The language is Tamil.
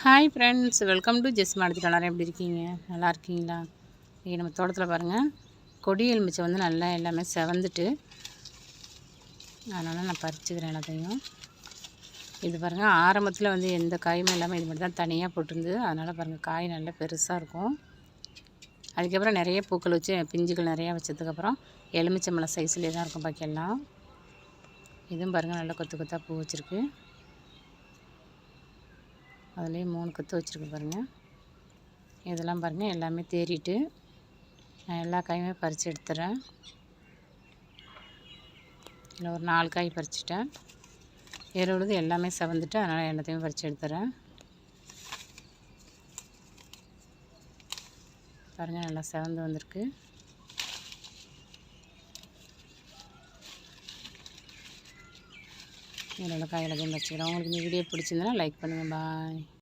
ஹாய் ஃப்ரெண்ட்ஸ், வெல்கம் டு ஜெஸ் மாடத்தில். எல்லாரும் எப்படி இருக்கீங்க? நல்லா இருக்கீங்களா? இன்றைக்கி நம்ம தோட்டத்தில் பாருங்கள், கொடி எலுமிச்சை வந்து நல்லா எல்லாமே செவந்துட்டு, அதனால் நான் பறிச்சுக்கிறேன் எல்லாத்தையும். இது பாருங்கள், ஆரம்பத்தில் வந்து எந்த காயுமே இல்லாமல் இது மட்டும் தான் தனியாக போட்டிருந்தது. அதனால் பாருங்கள், காய் நல்லா பெருசாக இருக்கும். அதுக்கப்புறம் நிறைய பூக்கள் வச்சு பிஞ்சுகள் நிறையா வச்சதுக்கப்புறம் எலுமிச்சை மலை சைஸ்லேயே தான் இருக்கும் பாக்கியெல்லாம். இதுவும் பாருங்கள், நல்லா கொத்து கொத்தாக பூ வச்சுருக்கு. அதுலேயே 3 கொத்து வச்சுருக்கு பாருங்கள். இதெல்லாம் பாருங்கள், எல்லாமே தேறிட்டு நான் எல்லா காயுமே பறித்து எடுத்துறேன். இதில் ஒரு 4 காய் பறிச்சிட்டேன். உள்ளது எல்லாமே செவந்துட்டு, அதனால் எல்லாத்தையும் பறித்து எடுத்துறேன். பாருங்கள், நல்லா செவந்து வந்திருக்கு. இதில் உள்ள காய் எல்லாத்தையும் பறிச்சுக்கிறேன். உங்களுக்கு இந்த வீடியோ பிடிச்சிருந்தனா லைக் பண்ணுங்கள். பாய்.